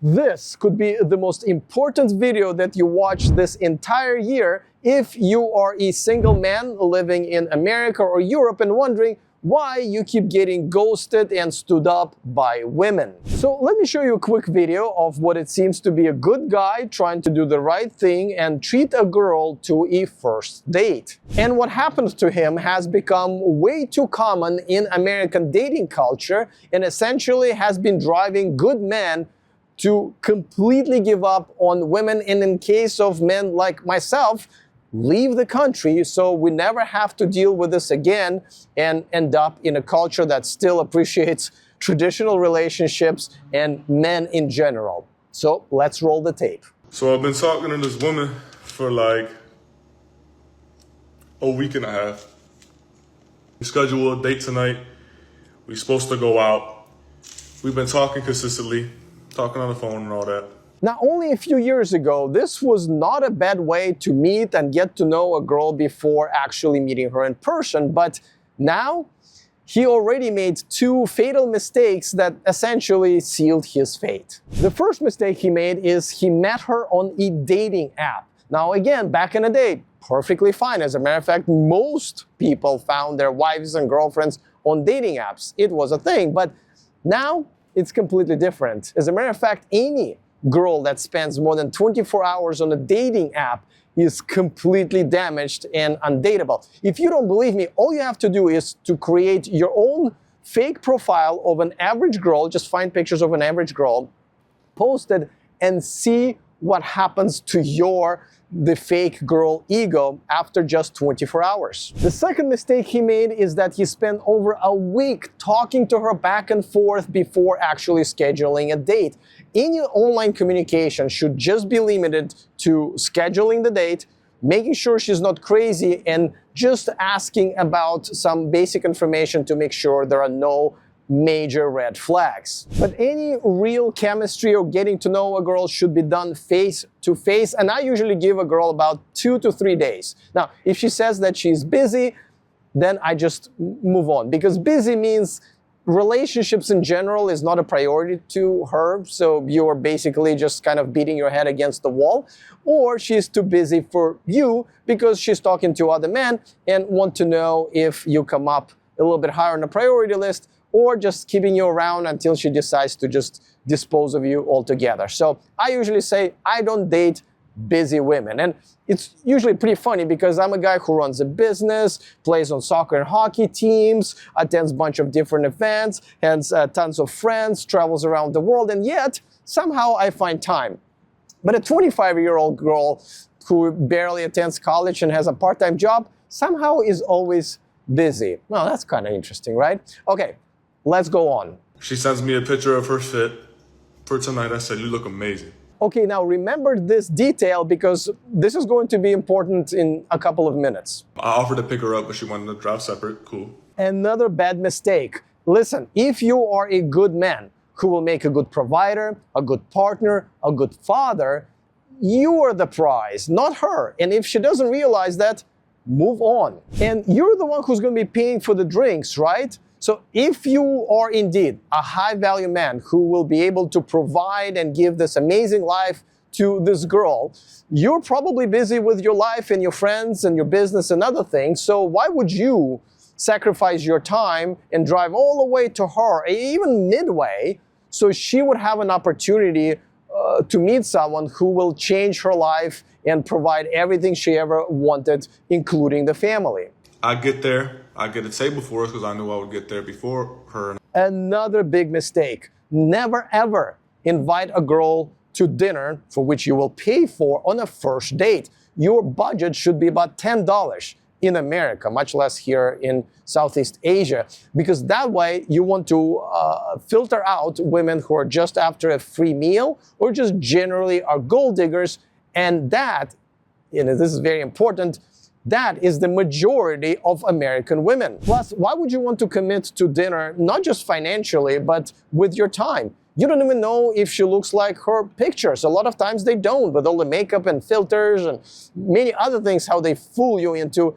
This could be the most important video that you watch this entire year if you are a single man living in America or Europe and wondering why you keep getting ghosted and stood up by women. So let me show you a quick video of what it seems to be a good guy trying to do the right thing and treat a girl to a first date. And what happened to him has become way too common in American dating culture and essentially has been driving good men to completely give up on women, and in case of men like myself, leave the country so we never have to deal with this again and end up in a culture that still appreciates traditional relationships and men in general. So let's roll the tape. So I've been talking to this woman for like a week and a half. We scheduled a date tonight. We're supposed to go out. We've been talking consistently, talking on the phone and all that. Now, only a few years ago, this was not a bad way to meet and get to know a girl before actually meeting her in person, but now he already made two fatal mistakes that essentially sealed his fate. The first mistake he made is he met her on a dating app. Now, again, back in the day, perfectly fine. As a matter of fact, most people found their wives and girlfriends on dating apps. It was a thing, but now it's completely different. As a matter of fact, any girl that spends more than 24 hours on a dating app is completely damaged and undateable. If you don't believe me, all you have to do is to create your own fake profile of an average girl, just find pictures of an average girl, post it, and see what happens to the fake girl ego after just 24 hours. The second mistake he made is that he spent over a week talking to her back and forth before actually scheduling a date. Any online communication should just be limited to scheduling the date, making sure she's not crazy, and just asking about some basic information to make sure there are no major red flags. But any real chemistry or getting to know a girl should be done face to face, and I usually give a girl about 2 to 3 days. Now, if she says that she's busy, then I just move on, because busy means relationships in general is not a priority to her, so you're basically just kind of beating your head against the wall, or she's too busy for you because she's talking to other men and want to know if you come up a little bit higher on the priority list, or just keeping you around until she decides to just dispose of you altogether. So I usually say I don't date busy women. And it's usually pretty funny because I'm a guy who runs a business, plays on soccer and hockey teams, attends a bunch of different events, has tons of friends, travels around the world, and yet somehow I find time. But a 25-year-old girl who barely attends college and has a part-time job somehow is always busy. Well, that's kind of interesting, right? Okay. Let's go on. She sends me a picture of her fit for tonight. I said, "You look amazing." Okay, now remember this detail because this is going to be important in a couple of minutes. I offered to pick her up, but she wanted to drive separate. Cool. Another bad mistake. Listen, if you are a good man who will make a good provider, a good partner, a good father, you are the prize, not her. And if she doesn't realize that, move on. And you're the one who's going to be paying for the drinks, right? So if you are indeed a high-value man who will be able to provide and give this amazing life to this girl, you're probably busy with your life and your friends and your business and other things. So why would you sacrifice your time and drive all the way to her, even midway, so she would have an opportunity to meet someone who will change her life and provide everything she ever wanted, including the family? I get there. I get a table for us because I knew I would get there before her. Another big mistake. Never ever invite a girl to dinner for which you will pay for on a first date. Your budget should be about $10 in America, much less here in Southeast Asia, because that way you want to filter out women who are just after a free meal or just generally are gold diggers. And that, this is very important, that is the majority of American women. Plus, why would you want to commit to dinner, not just financially, but with your time? You don't even know if she looks like her pictures. A lot of times they don't, with all the makeup and filters and many other things, how they fool you into,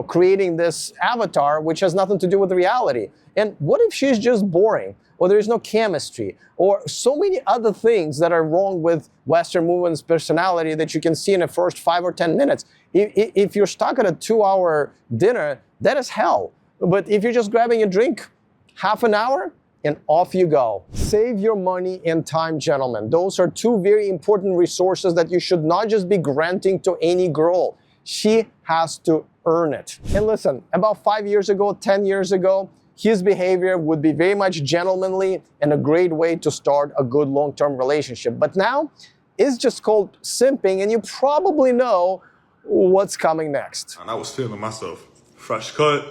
creating this avatar, which has nothing to do with reality. And what if she's just boring? or there is no chemistry, or so many other things that are wrong with Western women's personality that you can see in the first 5 or 10 minutes. If you're stuck at a 2-hour dinner, that is hell. But if you're just grabbing a drink, half an hour, and off you go. Save your money and time, gentlemen. Those are two very important resources that you should not just be granting to any girl. She has to earn it. And listen, about 5 years ago, 10 years ago, his behavior would be very much gentlemanly and a great way to start a good long-term relationship. But now, it's just called simping, and you probably know what's coming next. And I was feeling myself. Fresh cut,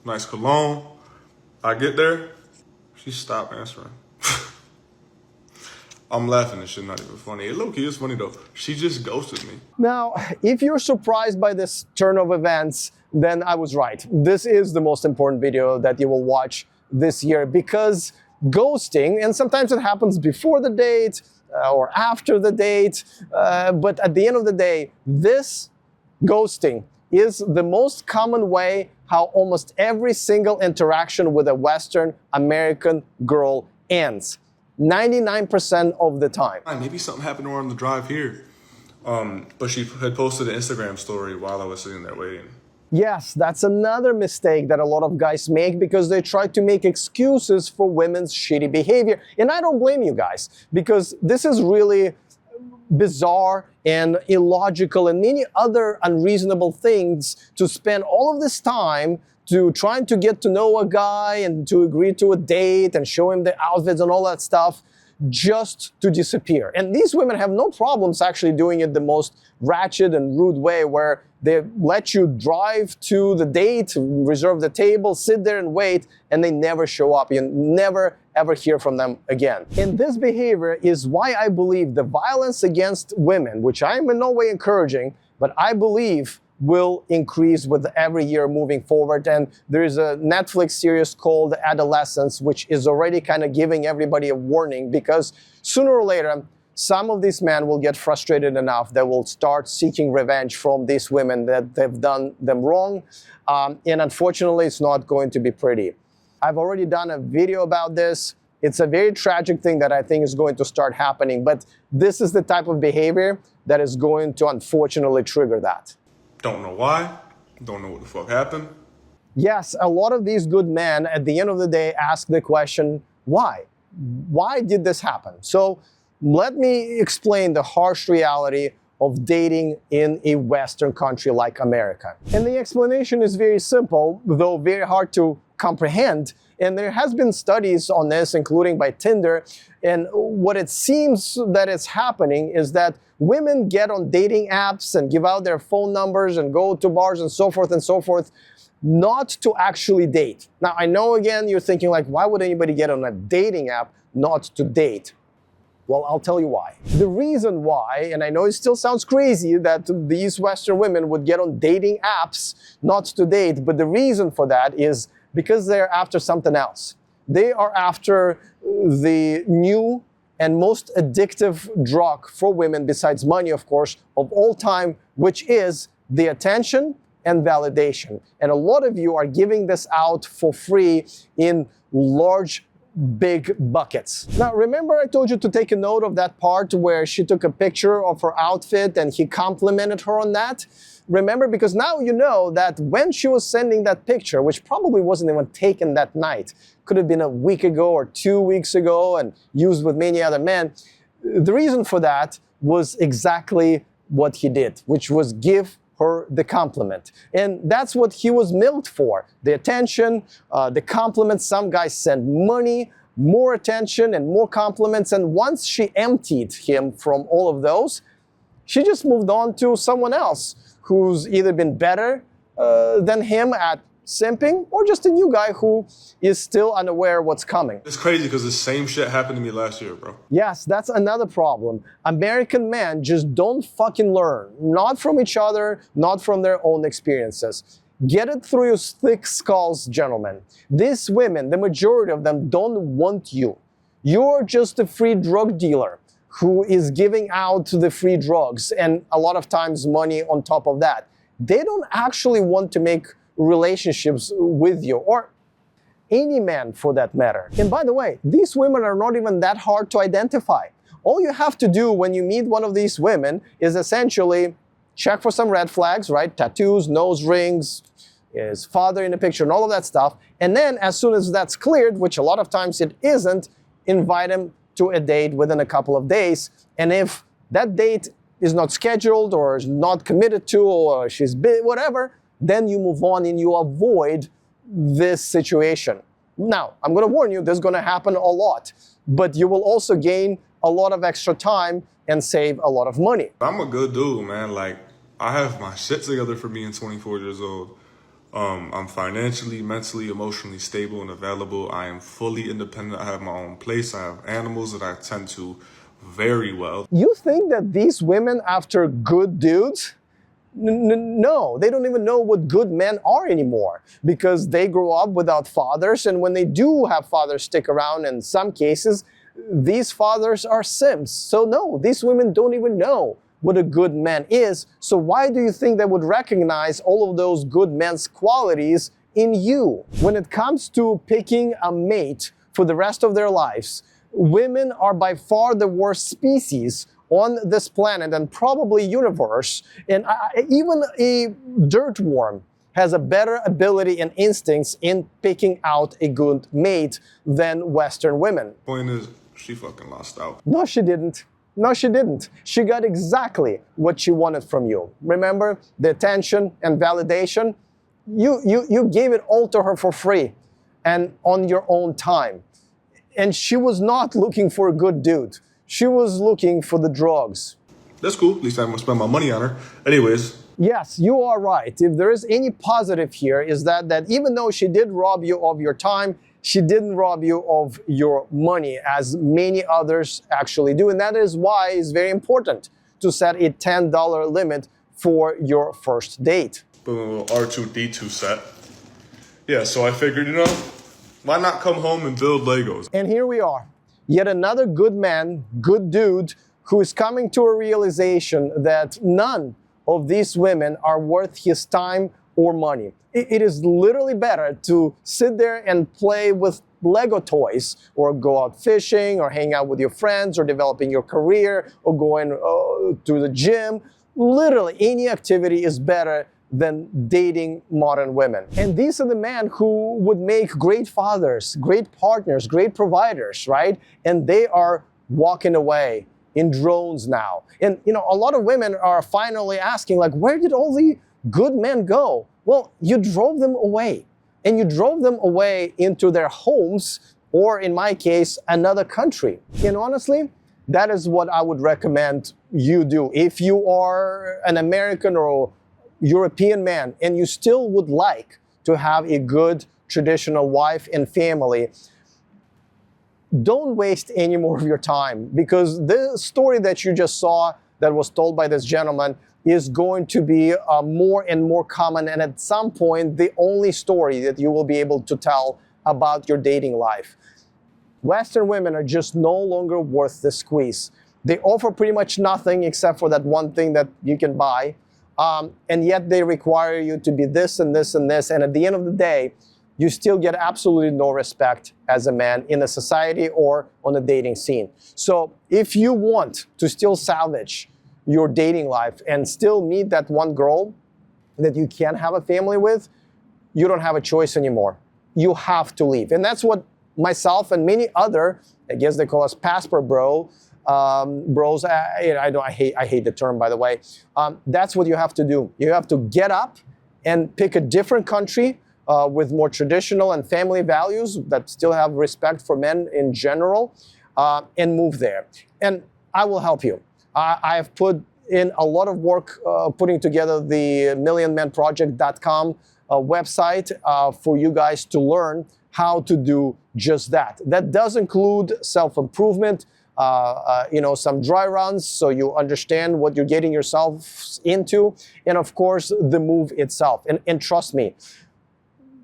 nice cologne. I get there, she stopped answering. I'm laughing, this shit not even funny. It low-key is funny though. She just ghosted me. Now, if you're surprised by this turn of events, then I was right. This is the most important video that you will watch this year, because ghosting, and sometimes it happens before the date or after the date, but at the end of the day, this ghosting is the most common way how almost every single interaction with a Western American girl ends. 99% of the time. Maybe something happened to her on the drive here. But she had posted an Instagram story while I was sitting there waiting. Yes, that's another mistake that a lot of guys make, because they try to make excuses for women's shitty behavior. And I don't blame you guys, because this is really bizarre and illogical and many other unreasonable things to spend all of this time to trying to get to know a guy and to agree to a date and show him the outfits and all that stuff just to disappear. And these women have no problems actually doing it the most ratchet and rude way, where they let you drive to the date, reserve the table, sit there and wait, and they never show up. You never ever hear from them again. And this behavior is why I believe the violence against women, which I am in no way encouraging, but I believe will increase with every year moving forward. And there is a Netflix series called Adolescence, which is already kind of giving everybody a warning, because sooner or later, some of these men will get frustrated enough that will start seeking revenge from these women that they've done them wrong. And unfortunately, it's not going to be pretty. I've already done a video about this. It's a very tragic thing that I think is going to start happening, but this is the type of behavior that is going to unfortunately trigger that. Don't know why, don't know what the fuck happened. Yes, a lot of these good men at the end of the day ask the question, why? Why did this happen? So let me explain the harsh reality of dating in a Western country like America. And the explanation is very simple, though very hard to comprehend. And there has been studies on this, including by Tinder. And what it seems that is happening is that women get on dating apps and give out their phone numbers and go to bars and so forth, not to actually date. Now, I know, again, you're thinking like, why would anybody get on a dating app not to date? Well, I'll tell you why. The reason why, and I know it still sounds crazy that these Western women would get on dating apps not to date, but the reason for that is because they're after something else. They are after the new and most addictive drug for women, besides money, of course, of all time, which is the attention and validation. And a lot of you are giving this out for free in large, big buckets. Now, remember I told you to take a note of that part where she took a picture of her outfit and he complimented her on that? Remember, because now you know that when she was sending that picture, which probably wasn't even taken that night, could have been a week ago or 2 weeks ago and used with many other men, the reason for that was exactly what he did, which was give her the compliment. And that's what he was milked for. The attention, the compliments. Some guys send money, more attention and more compliments. And once she emptied him from all of those, she just moved on to someone else who's either been better than him at simping, or just a new guy who is still unaware what's coming. It's crazy because the same shit happened to me last year, bro. Yes, that's another problem. American men just don't fucking learn. Not from each other, not from their own experiences. Get it through your thick skulls, gentlemen. These women, the majority of them, don't want you. You're just a free drug dealer who is giving out the free drugs and a lot of times money on top of that. They don't actually want to make relationships with you. Or any man for that matter. And by the way, these women are not even that hard to identify. All you have to do when you meet one of these women is essentially check for some red flags, right? Tattoos, nose rings, his father in the picture, and all of that stuff. And then as soon as that's cleared, which a lot of times it isn't, invite him to a date within a couple of days. And if that date is not scheduled or is not committed to, or she's busy, whatever, then you move on and you avoid this situation. Now, I'm going to warn you, this is going to happen a lot, but you will also gain a lot of extra time and save a lot of money. I'm a good dude, man. Like, I have my shit together for being 24 years old. I'm financially, mentally, emotionally stable and available. I am fully independent. I have my own place. I have animals that I tend to very well. You think that these women after good dudes? No, they don't even know what good men are anymore because they grow up without fathers, and when they do have fathers stick around, in some cases, these fathers are simps. So no, these women don't even know what a good man is. So why do you think they would recognize all of those good men's qualities in you? When it comes to picking a mate for the rest of their lives, women are by far the worst species on this planet and probably universe. And even a dirt worm has a better ability and instincts in picking out a good mate than Western women. Point is, she fucking lost out. No, she didn't. No, she didn't. She got exactly what she wanted from you. Remember, the attention and validation? You gave it all to her for free and on your own time. And she was not looking for a good dude. She was looking for the drugs. That's cool. At least I'm gonna spend my money on her. Anyways. Yes, you are right. If there is any positive here, is that even though she did rob you of your time, she didn't rob you of your money, as many others actually do. And that is why it's very important to set a $10 limit for your first date. Boom, a little R2-D2 set. Yeah, so I figured, why not come home and build Legos? And here we are. Yet another good man, good dude, who is coming to a realization that none of these women are worth his time or money. It is literally better to sit there and play with Lego toys, or go out fishing, or hang out with your friends, or developing your career, or going to the gym. Literally, any activity is better than dating modern women. And these are the men who would make great fathers, great partners, great providers, right? And they are walking away in drones now. And a lot of women are finally asking, like, where did all the good men go? Well, you drove them away. And you drove them away into their homes, or in my case, another country. And honestly, that is what I would recommend you do. If you are an American or European man and you still would like to have a good traditional wife and family, don't waste any more of your time, because the story that you just saw that was told by this gentleman is going to be more and more common, and at some point the only story that you will be able to tell about your dating life. Western women are just no longer worth the squeeze. They offer pretty much nothing except for that one thing that you can buy, and yet they require you to be this and this and this, and at the end of the day, you still get absolutely no respect as a man in a society or on a dating scene. So if you want to still salvage your dating life and still meet that one girl that you can't have a family with, you don't have a choice anymore. You have to leave. And that's what myself and many other, I guess they call us passport bros, I hate the term, by the way. That's what you have to do. You have to get up and pick a different country with more traditional and family values that still have respect for men in general, and move there. And I will help you. I have put in a lot of work putting together the millionmenproject.com website for you guys to learn how to do just that. That does include self-improvement, some dry runs so you understand what you're getting yourself into, and of course, the move itself. And trust me,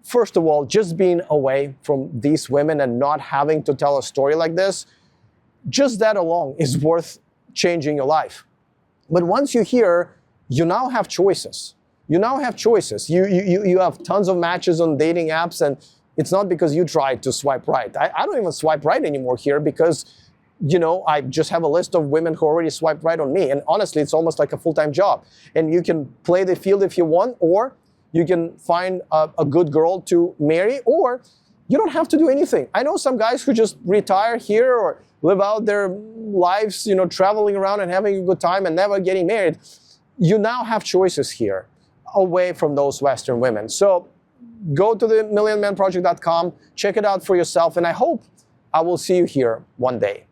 first of all, just being away from these women and not having to tell a story like this, just that alone is worth changing your life. But once you're here, you now have choices. You now have choices. You have tons of matches on dating apps, and it's not because you tried to swipe right. I don't even swipe right anymore here because, you know, I just have a list of women who already swiped right on me. And honestly, it's almost like a full-time job. And you can play the field if you want, or you can find a good girl to marry, or you don't have to do anything. I know some guys who just retire here or live out their lives, you know, traveling around and having a good time and never getting married. You now have choices here away from those Western women. So go to the millionmanproject.com, check it out for yourself, and I hope I will see you here one day.